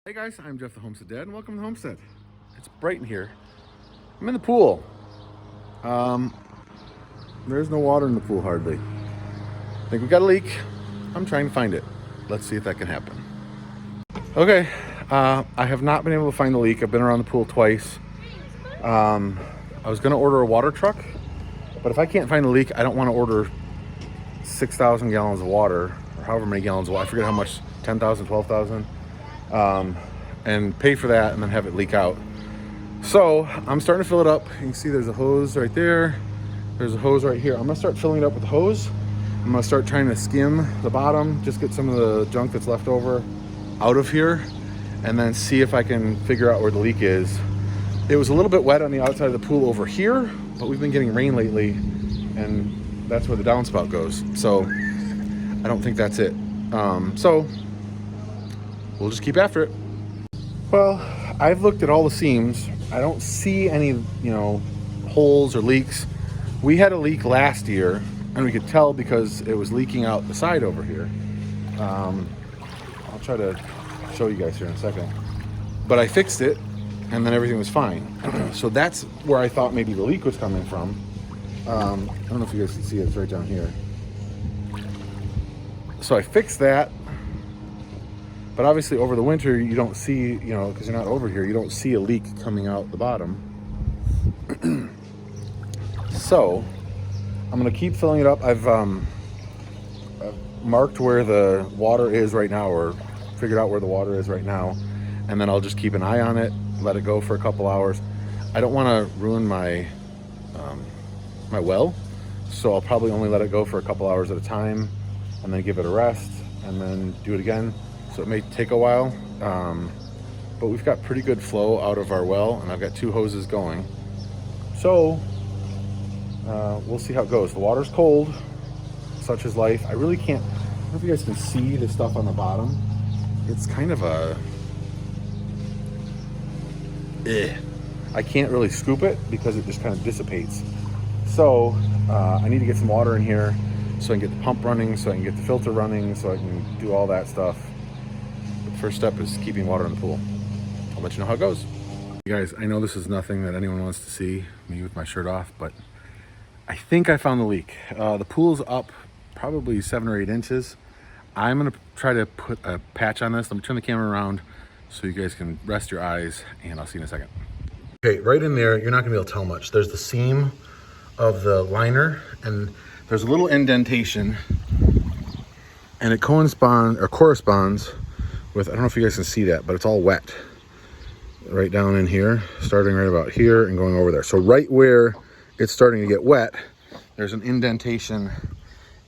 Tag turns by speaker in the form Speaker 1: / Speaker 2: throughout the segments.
Speaker 1: Hey guys, I'm Jeff the Homestead Dad, and welcome to Homestead. It's bright in here. I'm in the pool. There's no water in the pool hardly. I think we got a leak. I'm trying to find it. Let's see if that can happen. Okay, I have not been able to find the leak. I've been around the pool twice. I was gonna order a water truck, but if I can't find the leak, I don't want to order 6,000 gallons of water, or however many gallons of water. I forget how much, 10,000, 12,000. And pay for that and then have it leak out. So I'm starting to fill it up. You can see there's a hose right there. There's a hose right here. I'm gonna start filling it up with the hose. I'm gonna start trying to skim the bottom, just get some of the junk that's left over out of here, and then see if I can figure out where the leak is. It was a little bit wet on the outside of the pool over here, but we've been getting rain lately, and that's where the downspout goes. So I don't think that's it. So we'll just keep after it. Well, I've looked at all the seams. I don't see any, holes or leaks. We had a leak last year, and we could tell because it was leaking out the side over here. I'll try to show you guys here in a second. But I fixed it, and then everything was fine. So that's where I thought maybe the leak was coming from. I don't know if you guys can see it. It's right down here. So I fixed that. But obviously over the winter, you don't see, because you're not over here, you don't see a leak coming out the bottom. So I'm gonna keep filling it up. I've marked where the water is right now, or figured out where the water is right now. And then I'll just keep an eye on it, let it go for a couple hours. I don't wanna ruin my well. So I'll probably only let it go for a couple hours at a time, and then give it a rest, and then do it again. So it may take a while, but we've got pretty good flow out of our well, and I've got 2 hoses going. So we'll see how it goes. The water's cold, such is life. I really can't, I don't know if you guys can see the stuff on the bottom. It's kind of I can't really scoop it because it just kind of dissipates. So I need to get some water in here so I can get the pump running, so I can get the filter running, so I can do all that stuff. First step is keeping water in the pool. I'll let you know how it goes. You guys, I know this is nothing that anyone wants to see, me with my shirt off, but I think I found the leak. The pool's up probably 7 or 8 inches. I'm gonna try to put a patch on this. Let me turn the camera around so you guys can rest your eyes, and I'll see you in a second. Okay, right in there, you're not gonna be able to tell much. There's the seam of the liner, and there's a little indentation, and it corresponds with, I don't know if you guys can see that, but it's all wet right down in here, starting right about here and going over there. So right where it's starting to get wet, there's an indentation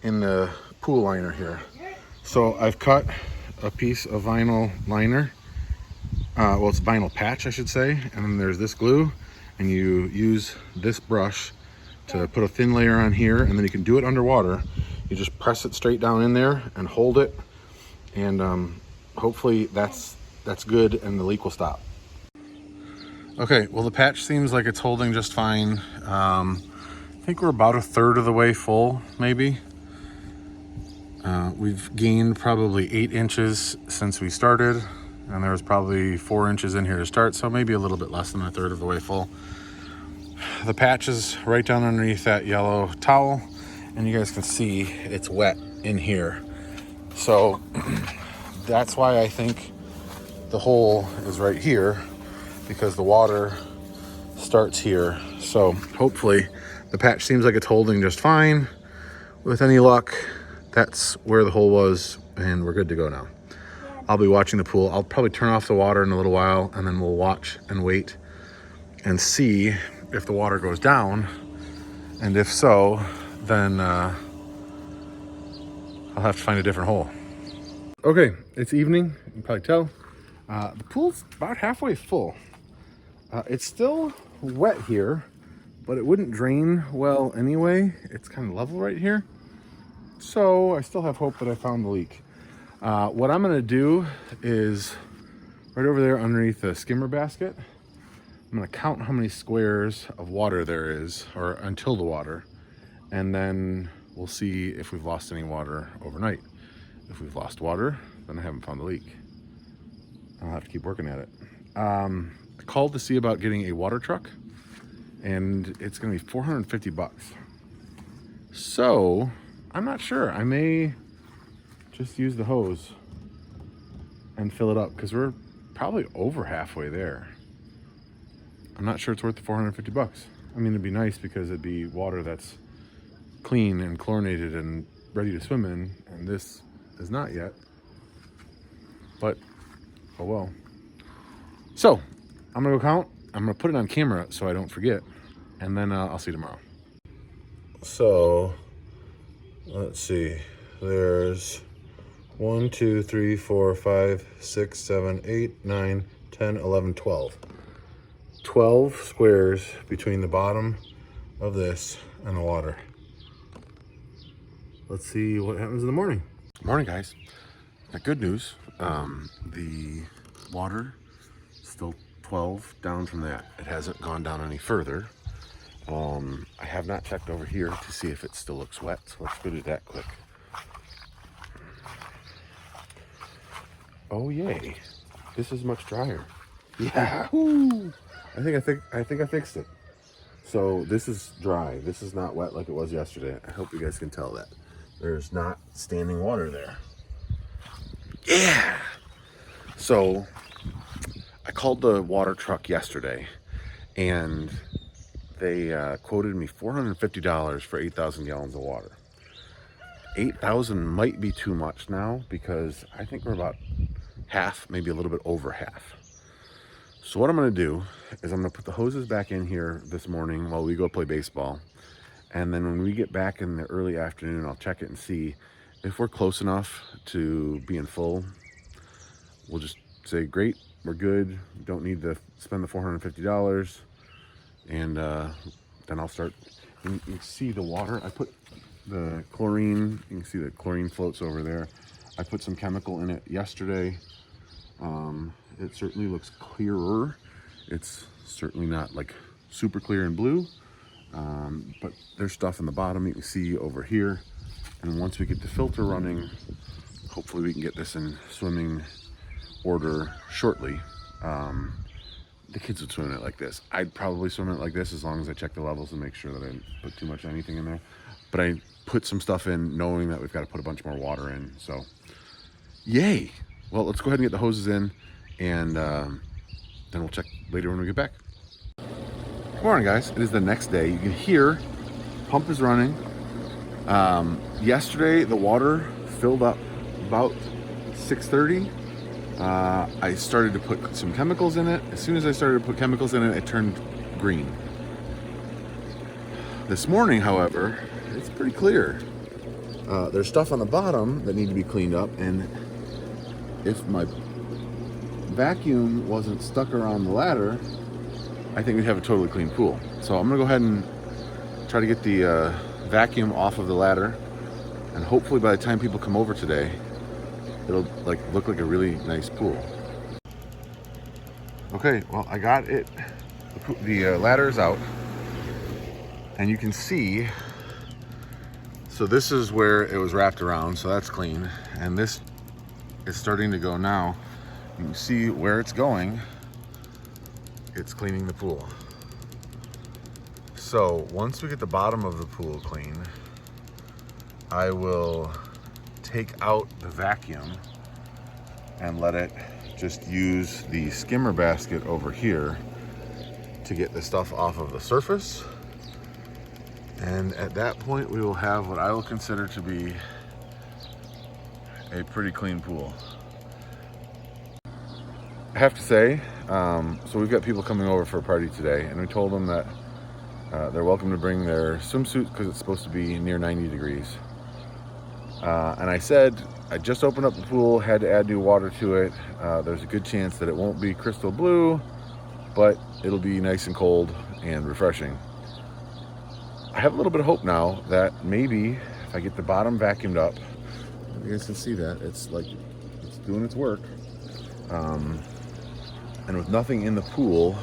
Speaker 1: in the pool liner here. So I've cut a piece of vinyl liner. Well, it's vinyl patch, I should say. And then there's this glue, and you use this brush to put a thin layer on here, and then you can do it underwater. You just press it straight down in there and hold it, and hopefully that's good, and the leak will stop. Okay, well, the patch seems like it's holding just fine. I think we're about 1/3 of the way full, maybe. We've gained probably 8 inches since we started, and there was probably 4 inches in here to start, so maybe a little bit less than 1/3 of the way full. The patch is right down underneath that yellow towel, and you guys can see it's wet in here. So that's why I think the hole is right here, because the water starts here. So hopefully the patch seems like it's holding just fine. With any luck, that's where the hole was, and we're good to go now. I'll be watching the pool. I'll probably turn off the water in a little while, and then we'll watch and wait and see if the water goes down. And if so, then I'll have to find a different hole. Okay, it's evening, you can probably tell. The pool's about halfway full. It's still wet here, but it wouldn't drain well anyway. It's kind of level right here. So I still have hope that I found the leak. What I'm gonna do is right over there underneath the skimmer basket, I'm gonna count how many squares of water there is, or until the water, and then we'll see if we've lost any water overnight. If we've lost water, then I haven't found the leak. I'll have to keep working at it. I called to see about getting a water truck, and it's gonna be 450 bucks. So I'm not sure. I may just use the hose and fill it up because we're probably over halfway there. I'm not sure it's worth the 450 bucks. I mean, it'd be nice because it'd be water that's clean and chlorinated and ready to swim in, and this is not yet. But oh well. So I'm gonna go count. I'm gonna put it on camera so I don't forget, and then I'll see you tomorrow. So let's see. There's 1, 2, 3, 4, 5, 6, 7, 8, 9, 10, 11, 12. 12 squares between the bottom of this and the water. Let's see what happens in the morning. Morning, guys. Got good news. The water still 12 down from that. It hasn't gone down any further. I have not checked over here to see if it still looks wet, so let's go do that quick. Oh yay! This is much drier. Yeah. Woo. I think I fixed it. So this is dry. This is not wet like it was yesterday. I hope you guys can tell that. There's not standing water there. Yeah. So I called the water truck yesterday, and they quoted me $450 for 8,000 gallons of water. 8,000 might be too much now because I think we're about half, maybe a little bit over half. So what I'm gonna do is I'm gonna put the hoses back in here this morning while we go play baseball. And then when we get back in the early afternoon, I'll check it and see if we're close enough to being full. We'll just say, great, we're good. Don't need to spend the $450. And then I'll start. You can see the water. I put the chlorine. You can see the chlorine floats over there. I put some chemical in it yesterday. It certainly looks clearer. It's certainly not like super clear and blue, but there's stuff in the bottom you can see over here. And once we get the filter running, hopefully we can get this in swimming order shortly. The kids would swim in it like this. I'd probably swim in it like this as long as I check the levels and make sure that I didn't put too much anything in there. But I put some stuff in knowing that we've got to put a bunch more water in. So yay. Well, let's go ahead and get the hoses in, and then we'll check later when we get back. Good morning, guys. It is the next day. You can hear pump is running. Yesterday the water filled up about 6:30. I started to put some chemicals in it. As soon as I started to put chemicals in it, it turned green. This morning, however, it's pretty clear. There's stuff on the bottom that need to be cleaned up, and if my vacuum wasn't stuck around the ladder, I think we'd have a totally clean pool. So I'm gonna go ahead and try to get the vacuum off of the ladder, and hopefully by the time people come over today, it'll look like a really nice pool. Okay, well, I got it. The ladder is out, and you can see, so this is where it was wrapped around, so that's clean, and this is starting to go now. You can see where it's going. It's cleaning the pool. So once we get the bottom of the pool clean, I will take out the vacuum and let it just use the skimmer basket over here to get the stuff off of the surface. And at that point, we will have what I will consider to be a pretty clean pool. I have to say, so we've got people coming over for a party today, and we told them that they're welcome to bring their swimsuit because it's supposed to be near 90 degrees. And I said, I just opened up the pool, had to add new water to it. There's a good chance that it won't be crystal blue, but it'll be nice and cold and refreshing. I have a little bit of hope now that maybe if I get the bottom vacuumed up, you guys can see that it's doing its work. And with nothing in the pool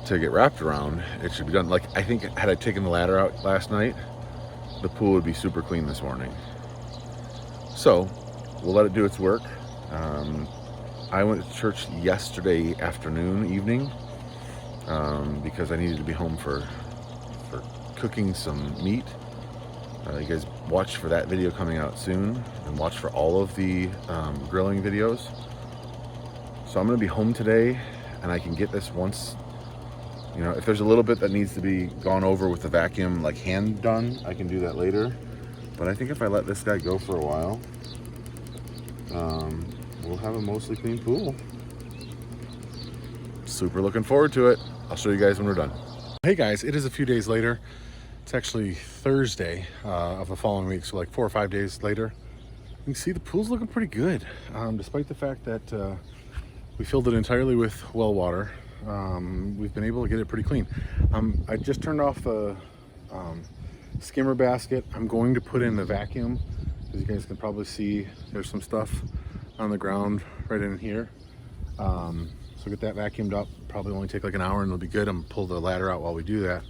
Speaker 1: to get wrapped around, it should be done. I think had I taken the ladder out last night, the pool would be super clean this morning. So we'll let it do its work. I went to church yesterday evening, because I needed to be home for cooking some meat. You guys watch for that video coming out soon, and watch for all of the grilling videos. So I'm gonna be home today, and I can get this once, you know, if there's a little bit that needs to be gone over with the vacuum, like hand done, I can do that later. But I think if I let this guy go for a while, we'll have a mostly clean pool. Super looking forward to it. I'll show you guys when we're done. Hey guys, it is a few days later. It's actually Thursday of the following week, so like 4 or 5 days later. You can see the pool's looking pretty good, despite the fact that we filled it entirely with well water. We've been able to get it pretty clean. I just turned off the skimmer basket. I'm going to put in the vacuum. As you guys can probably see, there's some stuff on the ground right in here. So get that vacuumed up. Probably only take like an hour and it'll be good. I'm gonna pull the ladder out while we do that.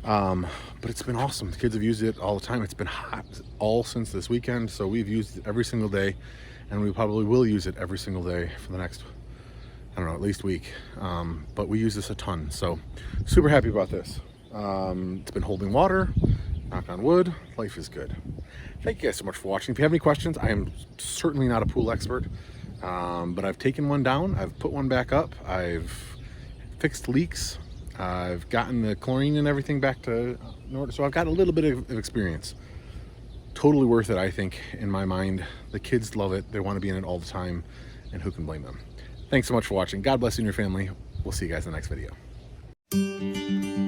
Speaker 1: But it's been awesome. The kids have used it all the time. It's been hot all since this weekend, so we've used it every single day, and we probably will use it every single day for the next, I don't know, at least week. But we use this a ton, so super happy about this. It's been holding water, knock on wood, life is good. Thank you guys so much for watching. If you have any questions, I am certainly not a pool expert, but I've taken one down, I've put one back up, I've fixed leaks, I've gotten the chlorine and everything back to order, so I've got a little bit of experience. Totally worth it, I think, in my mind. The kids love it, they want to be in it all the time, and who can blame them? Thanks so much for watching. God bless you and your family. We'll see you guys in the next video.